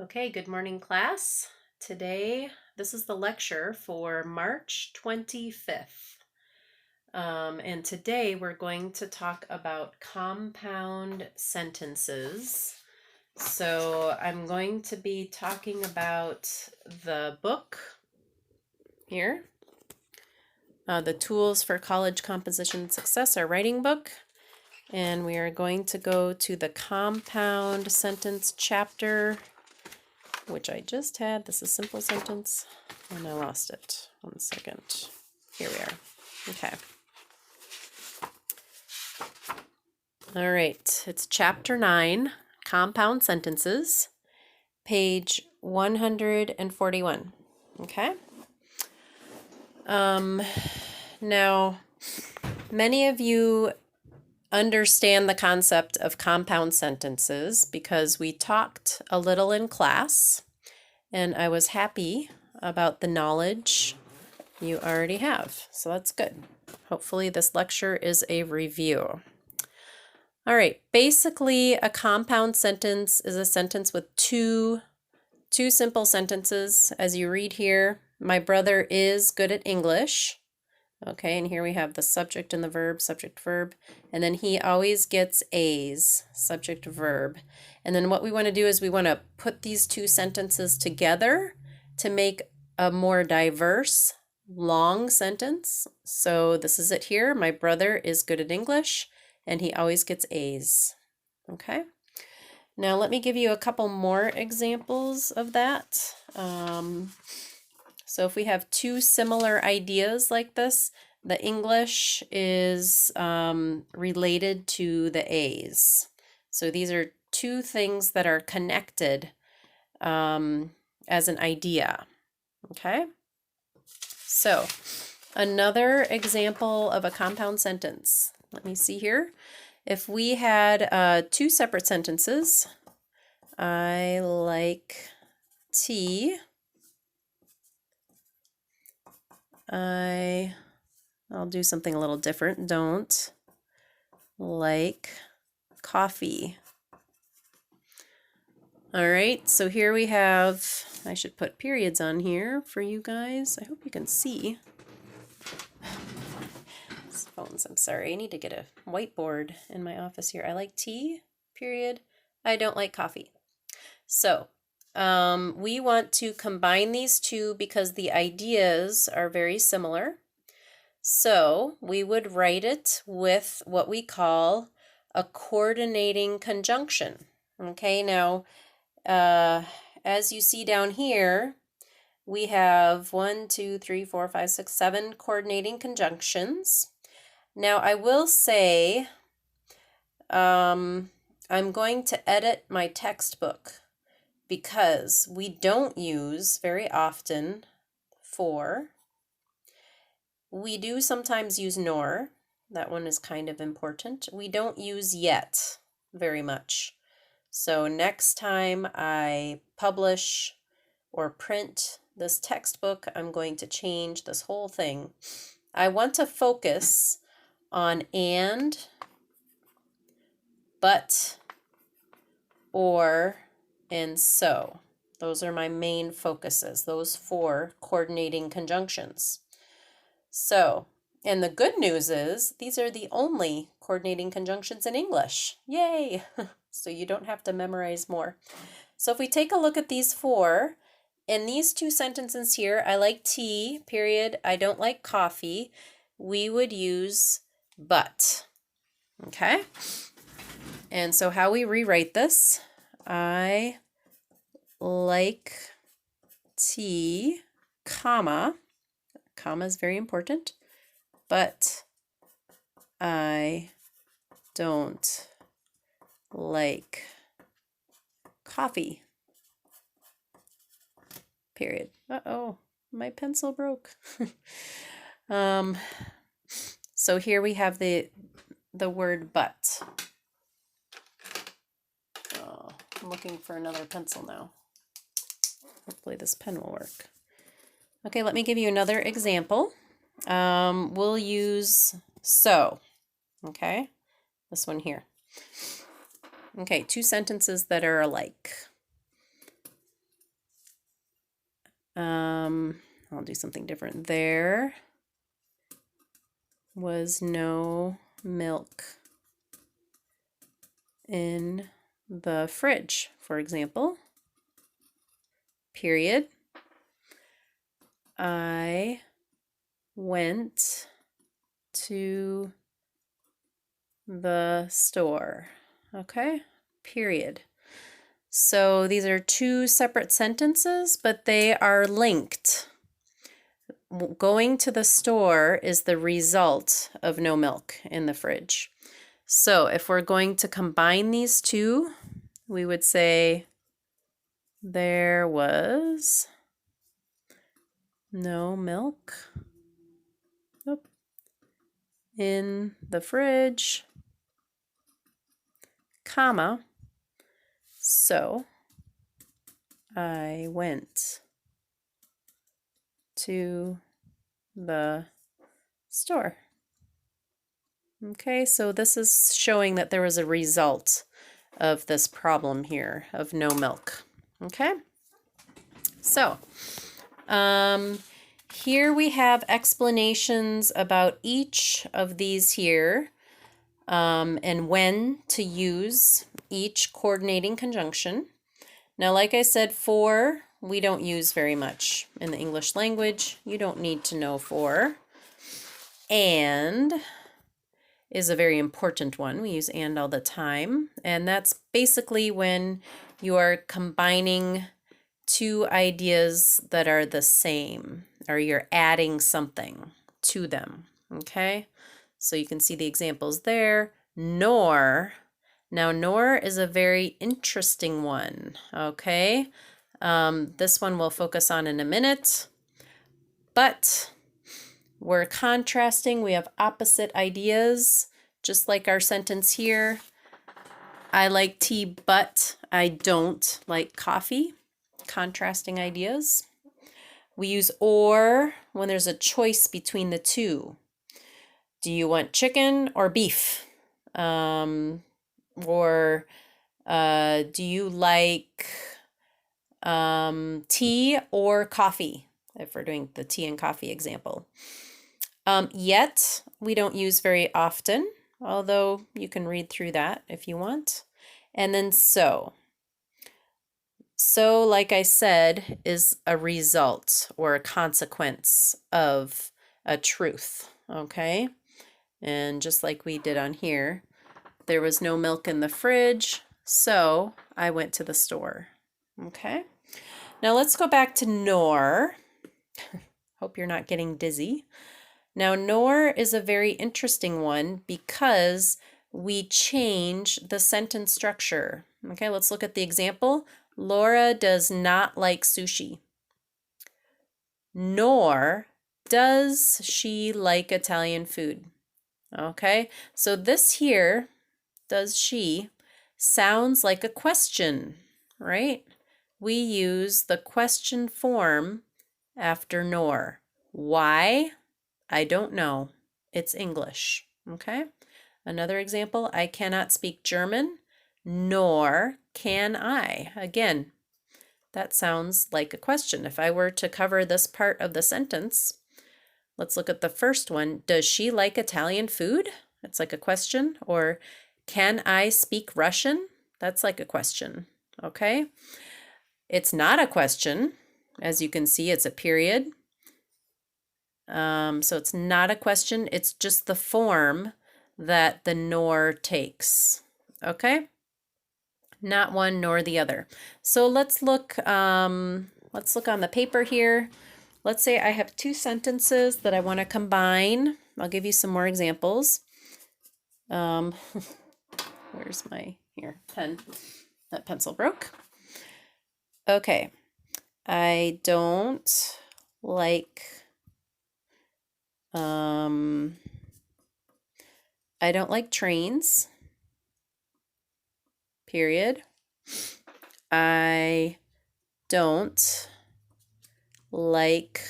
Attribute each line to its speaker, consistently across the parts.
Speaker 1: Okay, good morning, class. Today, this is the lecture for March 25th. And today we're going to talk about compound sentences. So I'm going to be talking about the book here, the Tools for College Composition Success, our writing book. And we are going to go to the compound sentence chapter, which I just had. This is simple sentence, and I lost it. 1 second. Here we are. Okay. All right. It's chapter 9, compound sentences, page 141. Okay. Now, many of you understand the concept of compound sentences because we talked a little in class, and I was happy about the knowledge you already have. So that's good. Hopefully this lecture is a review. All right, basically a compound sentence is a sentence with two simple sentences. As you read here, my brother is good at English. Okay, and here we have the subject and the verb, subject, verb, and then he always gets A's, subject, verb. And then what we want to do is we want to put these two sentences together to make a more diverse, long sentence. So this is it here. My brother is good at English, and he always gets A's. Okay. Now let me give you a couple more examples of that. So if we have two similar ideas like this, the English is related to the A's. So these are two things that are connected as an idea. Okay? So another example of a compound sentence. Let me see here. If we had two separate sentences, I like tea. I'll do something a little different. Don't like coffee. All right, so here we have, I should put periods on here for you guys. I hope you can see. These phones, I'm sorry. I need to get a whiteboard in my office here. I like tea, period. I don't like coffee. So we want to combine these two because the ideas are very similar. So we would write it with what we call a coordinating conjunction. Okay, now as you see down here, we have 1, 2, 3, 4, 5, 6, 7 coordinating conjunctions. Now I will say I'm going to edit my textbook because we don't use very often for. We do sometimes use nor. That one is kind of important. We don't use yet very much. So next time I publish or print this textbook, I'm going to change this whole thing. I want to focus on and, but, or, and so. Those are my main focuses, those 4 coordinating conjunctions. So, and the good news is these are the only coordinating conjunctions in English. Yay! So you don't have to memorize more. So if we take a look at these 4, in these 2 sentences here, I like tea, period, I don't like coffee, we would use but. Okay? And so how we rewrite this, I like tea, comma is very important, but I don't like coffee, period. Uh-oh, my pencil broke. So here we have the word but. Oh, I'm looking for another pencil now. Hopefully this pen will work. Okay, let me give you another example. We'll use so. Okay, this one here. Okay, 2 sentences that are alike. I'll do something different. There was no milk in the fridge, for example. Period. I went to the store. Okay, period. So these are two separate sentences, but they are linked. Going to the store is the result of no milk in the fridge. So if we're going to combine these two, we would say there was no milk in the fridge, comma, so I went to the store. Okay, so this is showing that there was a result of this problem here of no milk. Okay, so here we have explanations about each of these here and when to use each coordinating conjunction. Now, like I said, for we don't use very much in the English language. You don't need to know for. And is a very important one. We use and all the time. And that's basically when you are combining two ideas that are the same, or you're adding something to them. Okay? So you can see the examples there. Nor. Now, nor is a very interesting one. Okay? This one we'll focus on in a minute. But we're contrasting. We have opposite ideas, just like our sentence here. I like tea, but I don't like coffee. Contrasting ideas. We use or when there's a choice between the two. Do you want chicken or beef? Or do you like tea or coffee? If we're doing the tea and coffee example. Yet, we don't use very often, although you can read through that if you want. And then so. So, like I said, is a result or a consequence of a truth, okay? And just like we did on here, there was no milk in the fridge, so I went to the store, okay? Now let's go back to nor. Hope you're not getting dizzy. Now, nor is a very interesting one because we change the sentence structure. Okay, let's look at the example. Laura does not like sushi. Nor does she like Italian food. Okay, so this here, does she, sounds like a question, right? We use the question form after nor. Why? I don't know. It's English. Okay. Another example, I cannot speak German, nor can I. Again, that sounds like a question. If I were to cover this part of the sentence, let's look at the first one. Does she like Italian food? It's like a question. Or can I speak Russian? That's like a question. Okay. It's not a question. As you can see, it's a period. So it's not a question, it's just the form that the nor takes, okay? Not one nor the other. So let's look on the paper here. Let's say I have two sentences that I want to combine. I'll give you some more examples. Where's my, pen? That pencil broke. Okay, I don't like I don't like trains, period. I don't like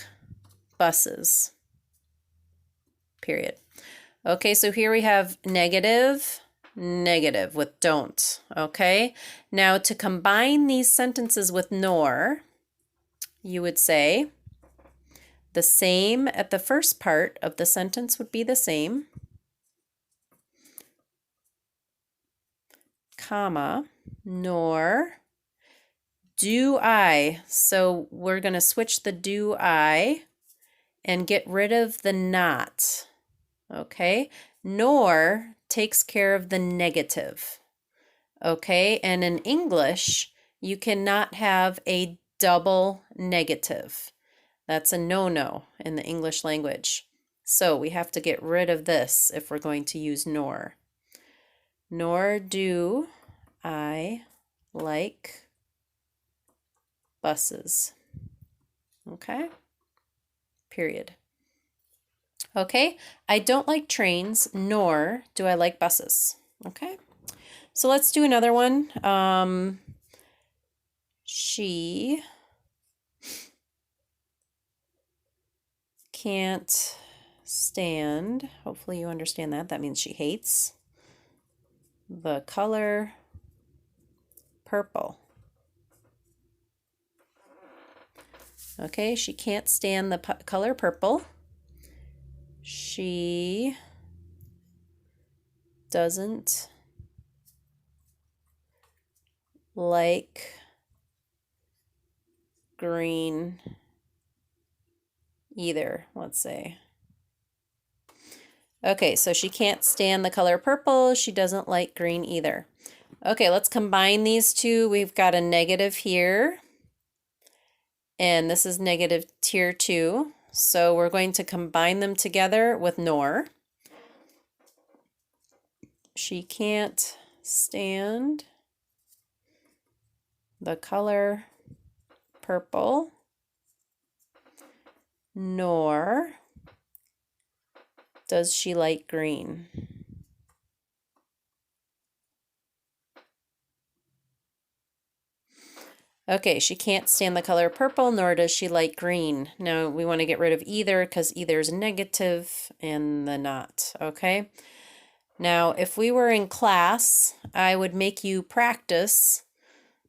Speaker 1: buses, period. Okay, so here we have negative, negative with don't, okay? Now to combine these sentences with nor, you would say the same at the first part of the sentence would be the same, comma, nor do I. So we're going to switch the do I and get rid of the not. Okay? Nor takes care of the negative. Okay? And in English, you cannot have a double negative. That's a no-no in the English language. So we have to get rid of this if we're going to use nor. Nor do I like buses. Okay? Period. Okay? I don't like trains, nor do I like buses. Okay? So let's do another one. She can't stand, hopefully you understand that. That means she hates the color purple. Okay, she can't stand the color purple. She doesn't like green either, let's say. Okay, so she can't stand the color purple. She doesn't like green either. Okay, let's combine these two. We've got a negative here, and this is negative tier 2. So we're going to combine them together with nor. She can't stand the color purple, nor does she like green. Okay, she can't stand the color purple, nor does she like green. Now we want to get rid of either because either is negative and the not, okay? Now, if we were in class, I would make you practice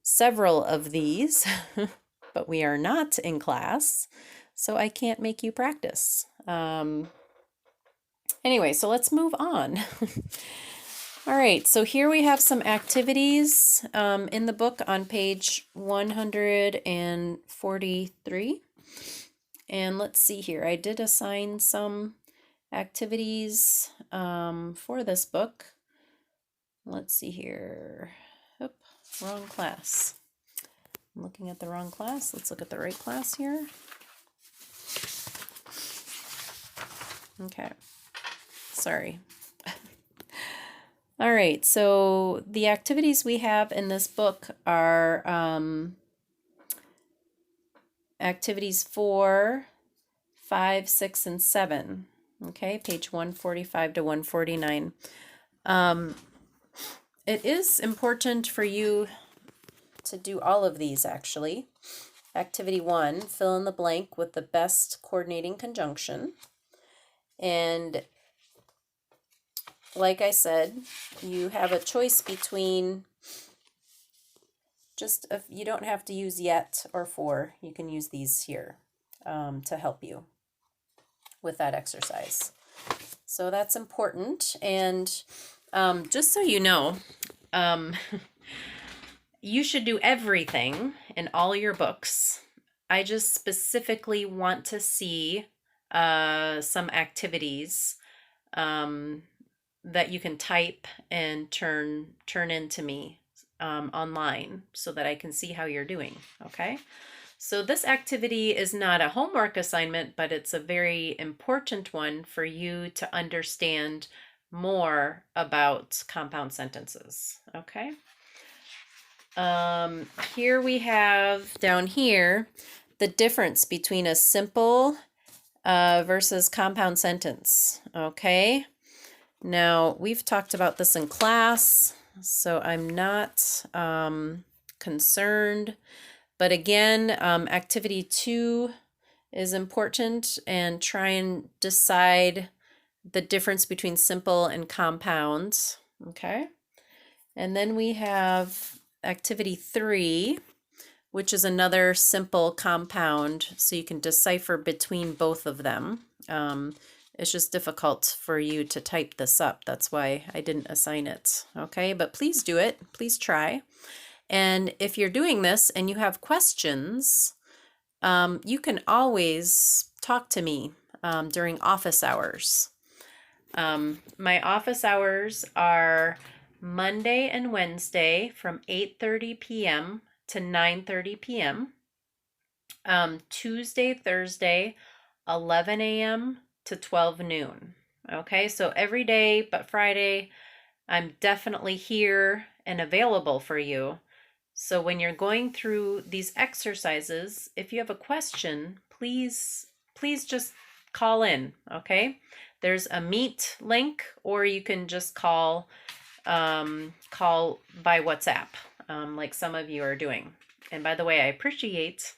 Speaker 1: several of these, but we are not in class, so I can't make you practice. Anyway, so let's move on. All right, so here we have some activities in the book on page 143. And let's see here. I did assign some activities for this book. Let's see here. Oop, wrong class. I'm looking at the wrong class. Let's look at the right class here. Okay, sorry. All right, so the activities we have in this book are activities 4, 5, 6, and 7. Okay, page 145 to 149. It is important for you to do all of these, actually. Activity 1, fill in the blank with the best coordinating conjunction. And like I said, you have a choice between you don't have to use yet or for. You can use these here to help you with that exercise. So that's important. And just so you know, you should do everything in all your books. I just specifically want to see some activities that you can type and turn in to me online so that I can see how you're doing, okay? So this activity is not a homework assignment, but it's a very important one for you to understand more about compound sentences, okay? Here we have down here the difference between a simple versus compound sentence, okay? Now, we've talked about this in class, so I'm not concerned. But again, activity 2 is important, and try and decide the difference between simple and compounds, okay? And then we have activity 3, which is another simple compound, so you can decipher between both of them. It's just difficult for you to type this up. That's why I didn't assign it. Okay, but please do it. Please try. And if you're doing this and you have questions, you can always talk to me during office hours. My office hours are Monday and Wednesday from 8:30 p.m. to 9:30 p.m. Tuesday, Thursday, 11 a.m. to 12 noon. Okay, so every day but Friday, I'm definitely here and available for you. So when you're going through these exercises, if you have a question, please just call in, okay? There's a Meet link, or you can just call by WhatsApp, like some of you are doing. And by the way, I appreciate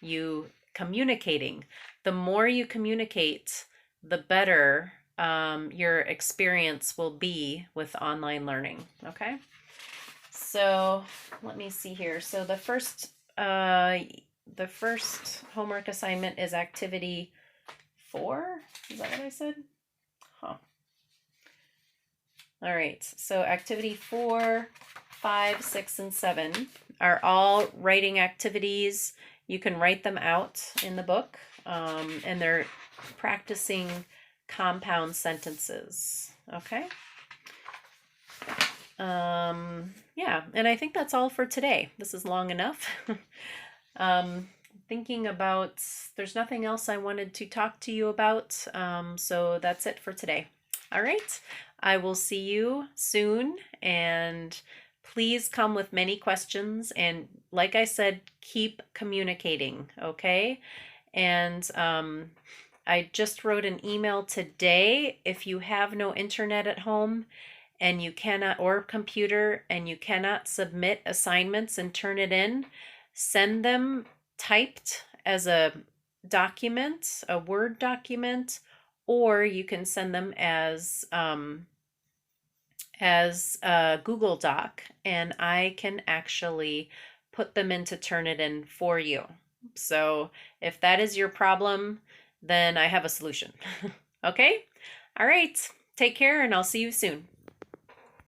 Speaker 1: you communicating. The more you communicate, the better your experience will be with online learning, okay? So let me see here. So the first homework assignment is activity 4. Is that what I said? Huh. All right. So activity 4, 5, 6, and 7 are all writing activities. You can write them out in the book, and they're practicing compound sentences. Okay. Yeah, and I think that's all for today. This is long enough. Thinking about, there's nothing else I wanted to talk to you about, so that's it for today. All right, I will see you soon, and please come with many questions, and like I said, keep communicating, okay? And I just wrote an email today. If you have no internet at home, and you cannot, or computer, and you cannot submit assignments and turn it in, send them typed as a document, a Word document, or you can send them as a Google Doc, and I can actually put them in to Turnitin for you. So if that is your problem, then I have a solution. Okay? All right. Take care, and I'll see you soon.